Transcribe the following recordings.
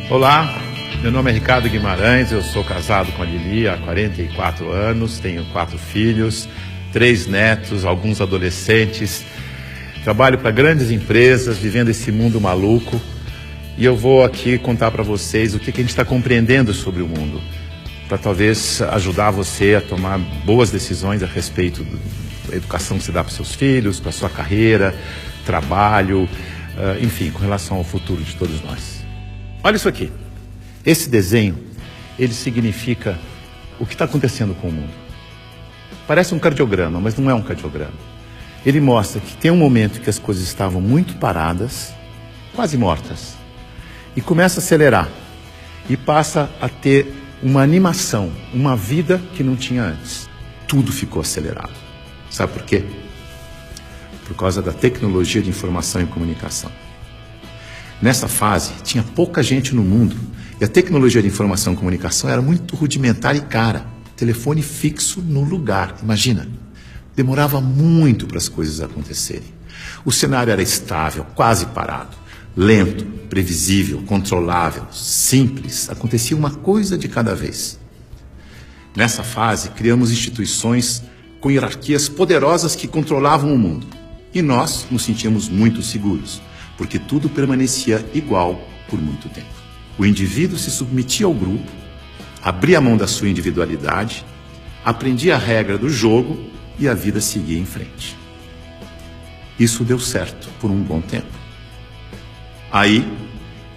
Olá, meu nome é Ricardo Guimarães, eu sou casado com a Lili há 44 anos, tenho 4 filhos, 3 netos, alguns adolescentes, trabalho para grandes empresas, vivendo esse mundo maluco, e eu vou aqui contar para vocês o que a gente está compreendendo sobre o mundo, para talvez ajudar você a tomar boas decisões a respeito da educação que você dá para seus filhos, para sua carreira, trabalho, enfim, com relação ao futuro de todos nós. Olha isso aqui. Esse desenho, ele significa o que está acontecendo com o mundo. Parece um cardiograma, mas não é um cardiograma. Ele mostra que tem um momento que as coisas estavam muito paradas, quase mortas, e começa a acelerar, e passa a ter uma animação, uma vida que não tinha antes. Tudo ficou acelerado. Sabe por quê? Por causa da tecnologia de informação e comunicação. Nessa fase, tinha pouca gente no mundo e a tecnologia de informação e comunicação era muito rudimentar e cara. Telefone fixo no lugar, imagina. Demorava muito para as coisas acontecerem. O cenário era estável, quase parado, lento, previsível, controlável, simples. Acontecia uma coisa de cada vez. Nessa fase, criamos instituições com hierarquias poderosas que controlavam o mundo. E nós nos sentíamos muito seguros, porque tudo permanecia igual por muito tempo. O indivíduo se submetia ao grupo, abria mão da sua individualidade, aprendia a regra do jogo e a vida seguia em frente. Isso deu certo por um bom tempo. Aí,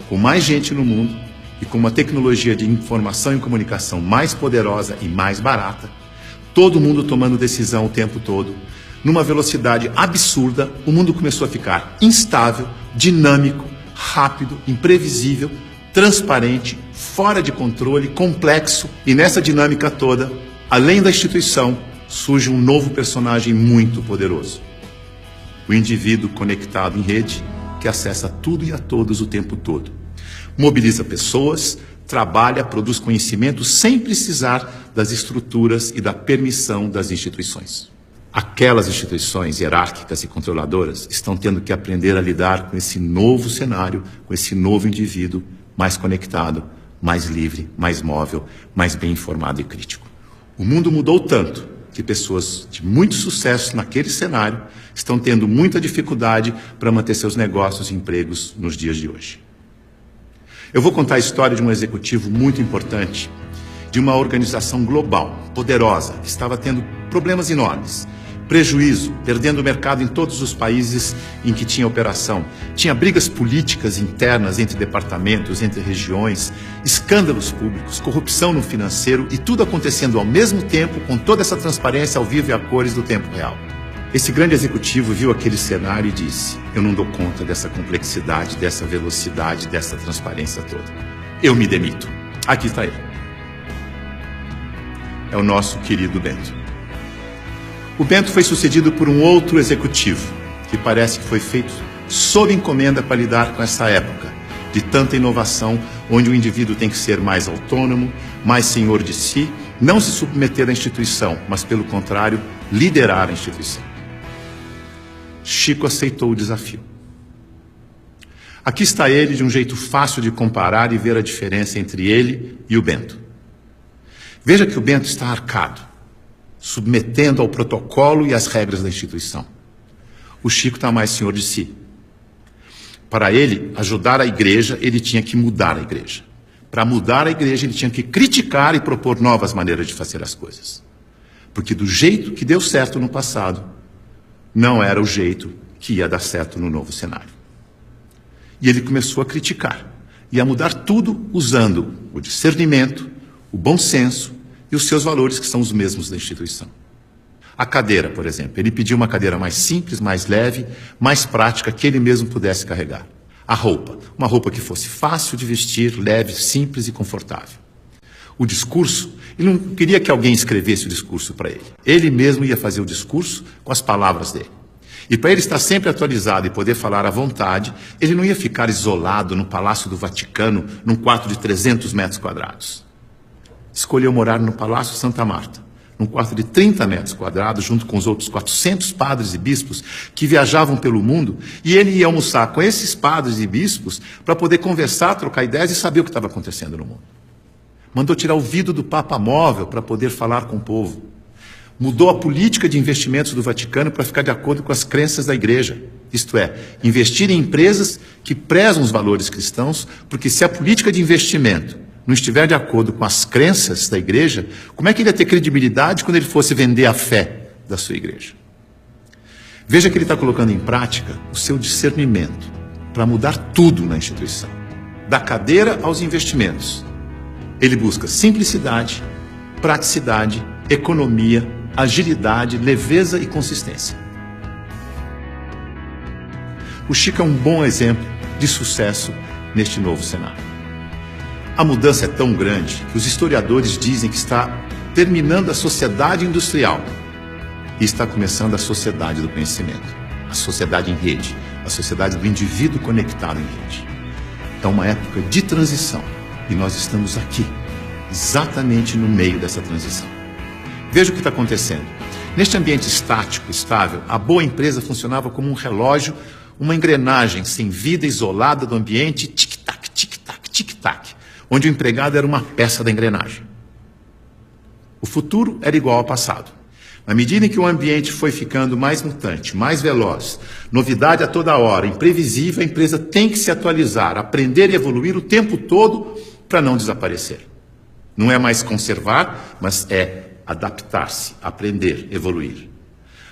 com mais gente no mundo e com uma tecnologia de informação e comunicação mais poderosa e mais barata, todo mundo tomando decisão o tempo todo, numa velocidade absurda, o mundo começou a ficar instável, dinâmico, rápido, imprevisível, transparente, fora de controle, complexo. E nessa dinâmica toda, além da instituição, surge um novo personagem muito poderoso. O indivíduo conectado em rede, que acessa tudo e a todos o tempo todo. Mobiliza pessoas, trabalha, produz conhecimento sem precisar das estruturas e da permissão das instituições. Aquelas instituições hierárquicas e controladoras estão tendo que aprender a lidar com esse novo cenário, com esse novo indivíduo mais conectado, mais livre, mais móvel, mais bem informado e crítico. O mundo mudou tanto que pessoas de muito sucesso naquele cenário estão tendo muita dificuldade para manter seus negócios e empregos nos dias de hoje. Eu vou contar a história de um executivo muito importante, de uma organização global, poderosa, que estava tendo problemas enormes. Prejuízo, perdendo o mercado em todos os países em que tinha operação. Tinha brigas políticas internas entre departamentos, entre regiões, escândalos públicos, corrupção no financeiro e tudo acontecendo ao mesmo tempo com toda essa transparência ao vivo e a cores do tempo real. Esse grande executivo viu aquele cenário e disse: eu não dou conta dessa complexidade, dessa velocidade, dessa transparência toda. Eu me demito. Aqui está ele. É o nosso querido Bento. O Bento foi sucedido por um outro executivo, que parece que foi feito sob encomenda para lidar com essa época de tanta inovação, onde o indivíduo tem que ser mais autônomo, mais senhor de si, não se submeter à instituição, mas, pelo contrário, liderar a instituição. Chico aceitou o desafio. Aqui está ele, de um jeito fácil de comparar e ver a diferença entre ele e o Bento. Veja que o Bento está arcado, submetendo ao protocolo e às regras da instituição. O Chico está mais senhor de si. Para ele ajudar a igreja, ele tinha que mudar a igreja. Para mudar a igreja, ele tinha que criticar e propor novas maneiras de fazer as coisas. Porque do jeito que deu certo no passado, não era o jeito que ia dar certo no novo cenário. E ele começou a criticar e a mudar tudo usando o discernimento, o bom senso e os seus valores, que são os mesmos da instituição. A cadeira, por exemplo. Ele pediu uma cadeira mais simples, mais leve, mais prática, que ele mesmo pudesse carregar. A roupa. Uma roupa que fosse fácil de vestir, leve, simples e confortável. O discurso. Ele não queria que alguém escrevesse o discurso para ele. Ele mesmo ia fazer o discurso com as palavras dele. E para ele estar sempre atualizado e poder falar à vontade, ele não ia ficar isolado no Palácio do Vaticano, num quarto de 300 metros quadrados. Escolheu morar no Palácio Santa Marta, num quarto de 30 metros quadrados, junto com os outros 400 padres e bispos que viajavam pelo mundo, e ele ia almoçar com esses padres e bispos para poder conversar, trocar ideias e saber o que estava acontecendo no mundo. Mandou tirar o vidro do Papa Móvel para poder falar com o povo. Mudou a política de investimentos do Vaticano para ficar de acordo com as crenças da Igreja. Isto é, investir em empresas que prezam os valores cristãos, porque se a política de investimento não estiver de acordo com as crenças da Igreja, como é que ele ia ter credibilidade quando ele fosse vender a fé da sua Igreja? Veja que ele está colocando em prática o seu discernimento para mudar tudo na instituição, da cadeira aos investimentos. Ele busca simplicidade, praticidade, economia, agilidade, leveza e consistência. O Chico é um bom exemplo de sucesso neste novo cenário. A mudança é tão grande que os historiadores dizem que está terminando a sociedade industrial e está começando a sociedade do conhecimento, a sociedade em rede, a sociedade do indivíduo conectado em rede. É uma época de transição e nós estamos aqui, exatamente no meio dessa transição. Veja o que está acontecendo. Neste ambiente estático, estável, a boa empresa funcionava como um relógio, uma engrenagem sem vida, isolada do ambiente, tic-tac, tic-tac, tic-tac, onde o empregado era uma peça da engrenagem. O futuro era igual ao passado. Na medida em que o ambiente foi ficando mais mutante, mais veloz, novidade a toda hora, imprevisível, a empresa tem que se atualizar, aprender e evoluir o tempo todo para não desaparecer. Não é mais conservar, mas é adaptar-se, aprender, evoluir.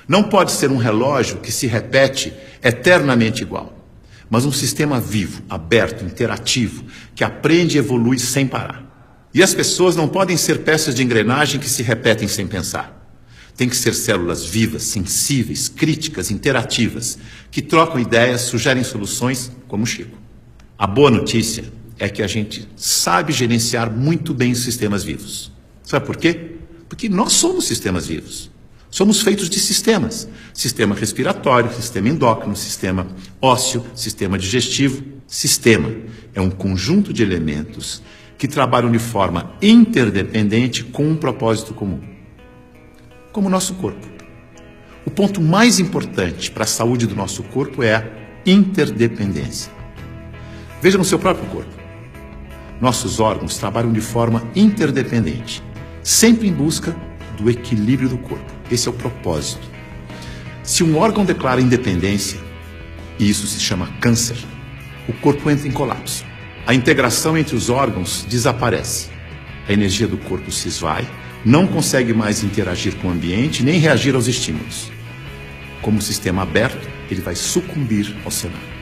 Não pode ser um relógio que se repete eternamente igual, mas um sistema vivo, aberto, interativo, que aprende e evolui sem parar. E as pessoas não podem ser peças de engrenagem que se repetem sem pensar. Tem que ser células vivas, sensíveis, críticas, interativas, que trocam ideias, sugerem soluções, como o Chico. A boa notícia é que a gente sabe gerenciar muito bem os sistemas vivos. Sabe por quê? Porque nós somos sistemas vivos. Somos feitos de sistemas. Sistema respiratório, sistema endócrino, sistema ósseo, sistema digestivo. Sistema é um conjunto de elementos que trabalham de forma interdependente com um propósito comum. Como o nosso corpo. O ponto mais importante para a saúde do nosso corpo é a interdependência. Veja no seu próprio corpo. Nossos órgãos trabalham de forma interdependente, sempre em busca do equilíbrio do corpo. Esse é o propósito. Se um órgão declara independência, e isso se chama câncer, o corpo entra em colapso. A integração entre os órgãos desaparece. A energia do corpo se esvai, não consegue mais interagir com o ambiente, nem reagir aos estímulos. Como sistema aberto, ele vai sucumbir ao cenário.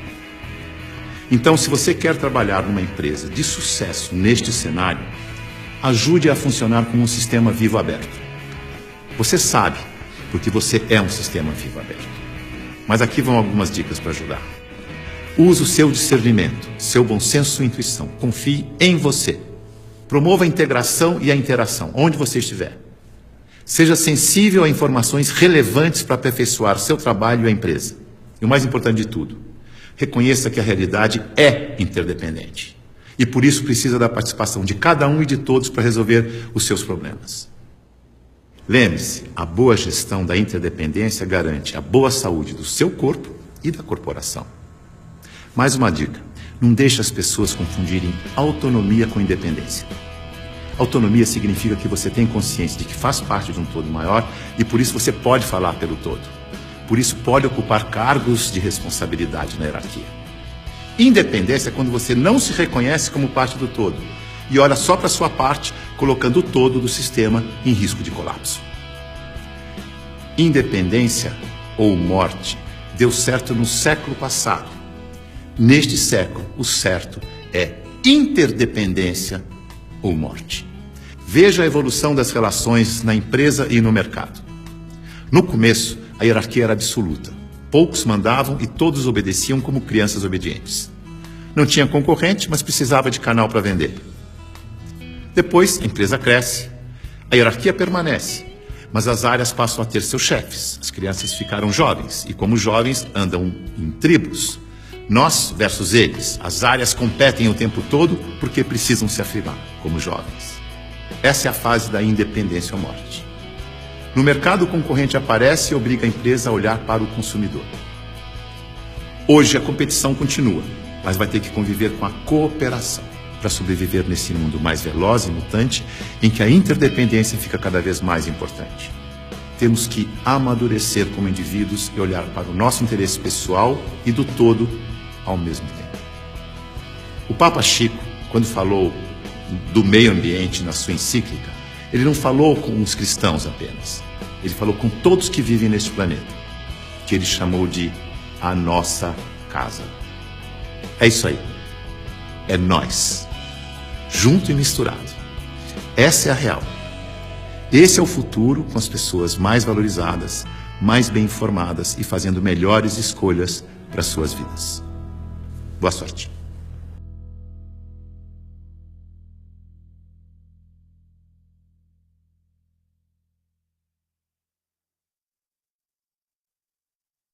Então, se você quer trabalhar numa empresa de sucesso neste cenário, ajude a funcionar como um sistema vivo aberto. Você sabe, porque você é um sistema vivo aberto. Mas aqui vão algumas dicas para ajudar. Use o seu discernimento, seu bom senso e intuição. Confie em você. Promova a integração e a interação, onde você estiver. Seja sensível a informações relevantes para aperfeiçoar seu trabalho e a empresa. E o mais importante de tudo, reconheça que a realidade é interdependente. E por isso precisa da participação de cada um e de todos para resolver os seus problemas. Lembre-se, a boa gestão da interdependência garante a boa saúde do seu corpo e da corporação. Mais uma dica, não deixe as pessoas confundirem autonomia com independência. Autonomia significa que você tem consciência de que faz parte de um todo maior e por isso você pode falar pelo todo. Por isso pode ocupar cargos de responsabilidade na hierarquia. Independência é quando você não se reconhece como parte do todo e olha só para a sua parte, colocando o todo do sistema em risco de colapso. Independência ou morte deu certo no século passado. Neste século, o certo é interdependência ou morte. Veja a evolução das relações na empresa e no mercado. No começo, a hierarquia era absoluta. Poucos mandavam e todos obedeciam como crianças obedientes. Não tinha concorrente, mas precisava de canal para vender. Depois, a empresa cresce, a hierarquia permanece, mas as áreas passam a ter seus chefes. As crianças ficaram jovens e, como jovens, andam em tribos. Nós versus eles. As áreas competem o tempo todo porque precisam se afirmar como jovens. Essa é a fase da independência ou morte. No mercado, o concorrente aparece e obriga a empresa a olhar para o consumidor. Hoje, a competição continua, mas vai ter que conviver com a cooperação para sobreviver nesse mundo mais veloz e mutante, em que a interdependência fica cada vez mais importante. Temos que amadurecer como indivíduos e olhar para o nosso interesse pessoal e do todo ao mesmo tempo. O Papa Chico, quando falou do meio ambiente na sua encíclica, ele não falou com os cristãos apenas. Ele falou com todos que vivem neste planeta, que ele chamou de a nossa casa. É isso aí. É nós. Junto e misturado. Essa é a real. Esse é o futuro com as pessoas mais valorizadas, mais bem informadas e fazendo melhores escolhas para suas vidas. Boa sorte.